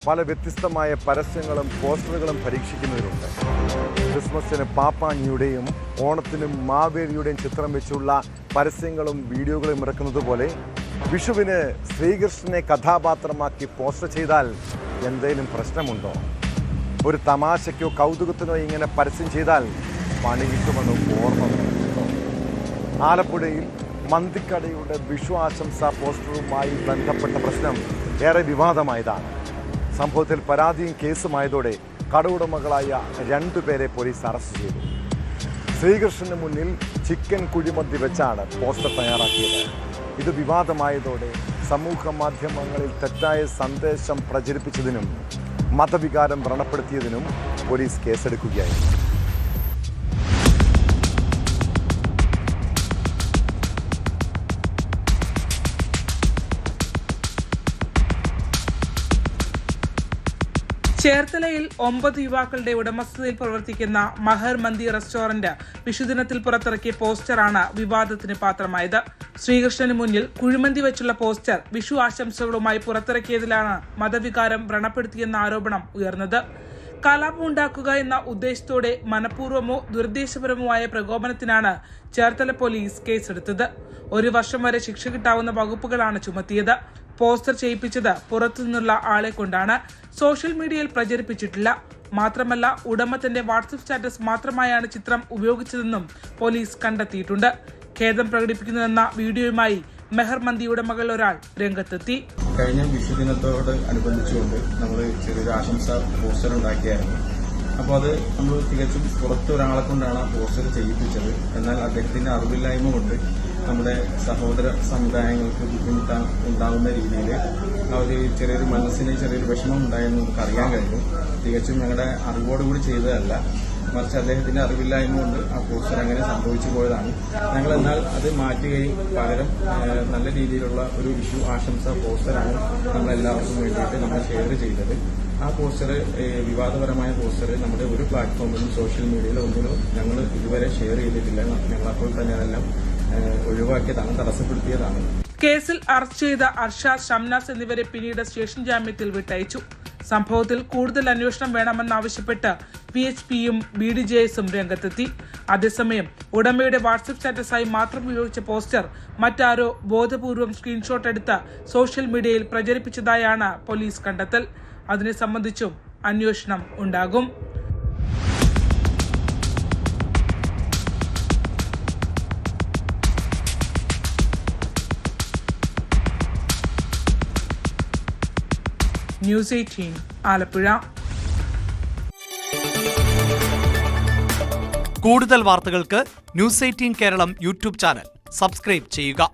പല വ്യത്യസ്തമായ പരസ്യങ്ങളും പോസ്റ്ററുകളും പരീക്ഷിക്കുന്നവരുണ്ട്. ക്രിസ്മസിന് പാപ്പാനിയുടെയും ഓണത്തിന് മാവേലിയുടെയും ചിത്രം വെച്ചുള്ള പരസ്യങ്ങളും വീഡിയോകളും ഇറക്കുന്നത് പോലെ വിഷുവിന് ശ്രീകൃഷ്ണനെ കഥാപാത്രമാക്കി പോസ്റ്റർ ചെയ്താൽ എന്തെങ്കിലും പ്രശ്നമുണ്ടോ? ഒരു തമാശയ്ക്കോ കൗതുകത്തിനോ ഇങ്ങനെ പരസ്യം ചെയ്താൽ പണി കിട്ടുമെന്ന് ഓർമ്മ വരുന്നുണ്ടോ? ആലപ്പുഴയിൽ മന്തിക്കടയുടെ വിഷു ആശംസാ പോസ്റ്ററുമായി ബന്ധപ്പെട്ട പ്രശ്നം ഏറെ വിവാദമായതാണ്. സംഭവത്തിൽ പരാതിയും കേസുമായതോടെ കടയുടമകളായ 2 പേരെ പോലീസ് അറസ്റ്റ് ചെയ്തു. ശ്രീകൃഷ്ണന് മുന്നിൽ ചിക്കൻ കുഴിമന്തി വെച്ചാണ് പോസ്റ്റർ തയ്യാറാക്കിയത്. ഇത് വിവാദമായതോടെ സമൂഹ മാധ്യമങ്ങളിൽ തെറ്റായ സന്ദേശം പ്രചരിപ്പിച്ചതിനും മതവികാരം വ്രണപ്പെടുത്തിയതിനും പോലീസ് കേസെടുക്കുകയായിരുന്നു. ചേർത്തലയിൽ 9 യുവാക്കളുടെ ഉടമസ്ഥതയിൽ പ്രവർത്തിക്കുന്ന മഹർ മന്തി റെസ്റ്റോറന്റ് വിഷുദിനത്തിൽ പുറത്തിറക്കിയ പോസ്റ്ററാണ് വിവാദത്തിന് പാത്രമായത്. ശ്രീകൃഷ്ണന് മുന്നിൽ കുഴിമന്തി വെച്ചുള്ള പോസ്റ്റർ വിഷു ആശംസകളുമായി പുറത്തിറക്കിയതിലാണ് മതവികാരം വ്രണപ്പെടുത്തിയെന്ന ആരോപണം ഉയർന്നത്. കലാപമുണ്ടാക്കുക എന്ന ഉദ്ദേശത്തോടെ മനഃപൂർവ്വമോ ദുരുദ്ദേശപരമോ ആയ പ്രകോപനത്തിനാണ് ചേർത്തല പോലീസ് കേസെടുത്തത്. 1 വർഷം വരെ ശിക്ഷ കിട്ടാവുന്ന വകുപ്പുകളാണ് ചുമത്തിയത്. പോസ്റ്റർ ചെയ്യിപ്പിച്ചത് പുറത്തുനിന്നുള്ള ആളെ കൊണ്ടാണ്. സോഷ്യൽ മീഡിയയിൽ പ്രചരിപ്പിച്ചിട്ടില്ല. മാത്രമല്ല, ഉടമ തന്റെ വാട്സ്ആപ്പ് സ്റ്റാറ്റസ് മാത്രമായാണ് ചിത്രം ഉപയോഗിച്ചതെന്നും പോലീസ് കണ്ടെത്തിയിട്ടുണ്ട്. ഖേദം പ്രകടിപ്പിക്കുന്നുവെന്ന വീഡിയോയുമായി മെഹർ മന്തി ഉടമകളിൽ ഒരാൾ രംഗത്തെത്തി. കഴിഞ്ഞ വിഷുദിനത്തോട് അനുബന്ധിച്ചുകൊണ്ട് നമ്മൾ ചെറിയൊരു ആശംസ പോസ്റ്റർ ഉണ്ടാക്കിയായിരുന്നു. അപ്പോൾ അത് നമ്മൾ തികച്ചും പുറത്തൊരാളെ കൊണ്ടാണ് പോസ്റ്റർ ചെയ്യിപ്പിച്ചത്. എന്നാൽ അദ്ദേഹത്തിന്റെ അറിവില്ലായ്മ കൊണ്ട് നമ്മുടെ സഹോദര സമുദായങ്ങൾക്ക് ഉണ്ടാകുന്ന രീതിയിൽ ചെറിയൊരു മനസ്സിന് ചെറിയൊരു വിഷമം ഉണ്ടായെന്ന് നമുക്ക് അറിയാൻ കഴിഞ്ഞു. തികച്ചും ഞങ്ങളുടെ അറിവോടുകൂടി ചെയ്തതല്ല, മറിച്ച് അദ്ദേഹത്തിന്റെ അറിവില്ലായ്മ കൊണ്ട് ആ പോസ്റ്റർ അങ്ങനെ സംഭവിച്ചു പോയതാണ്. ഞങ്ങൾ എന്നാൽ അത് മാറ്റുകയും പകരം നല്ല രീതിയിലുള്ള ഒരു വിഷു ആശംസ പോസ്റ്ററാണ് നമ്മളെല്ലാവർക്കും വേണ്ടിയിട്ട് നമ്മൾ ഷെയർ ചെയ്തത്. ആ പോസ്റ്റർ വിവാദപരമായ പോസ്റ്റർ നമ്മുടെ ഒരു പ്ലാറ്റ്ഫോമിലും സോഷ്യൽ മീഡിയയിലോ ഒന്നിലും ഞങ്ങൾ ഇതുവരെ ഷെയർ ചെയ്തിട്ടില്ല. ഞങ്ങളപ്പോൾ തന്നെ അതെല്ലാം ഒഴിവാക്കിയതാണ്, തടസ്സപ്പെടുത്തിയതാണ്. കേസിൽ അറസ്റ്റ് ചെയ്ത അർഷാദ്, ഷംനാസ് എന്നിവരെ പിന്നീട് സ്റ്റേഷൻ ജാമ്യത്തിൽ വിട്ടയച്ചു. സംഭവത്തിൽ കൂടുതൽ അന്വേഷണം വേണമെന്നാവശ്യപ്പെട്ട് VHPയും BDJSും രംഗത്തെത്തി. അതേസമയം ഉടമയുടെ വാട്സ്ആപ്പ് സ്റ്റാറ്റസായി മാത്രം ഉപയോഗിച്ച പോസ്റ്റർ മറ്റാരോ ബോധപൂർവം സ്ക്രീൻഷോട്ട് എടുത്ത് സോഷ്യൽ മീഡിയയിൽ പ്രചരിപ്പിച്ചതായാണ് പോലീസ് കണ്ടെത്തൽ. അതിനെ സംബന്ധിച്ചും അന്വേഷണം ഉണ്ടാകും. ന്യൂസ് 18 ആലപ്പുഴ. കൂടുതൽ വാർത്തകൾക്ക് news 18 Keralam YouTube channel subscribe ചെയ്യുക.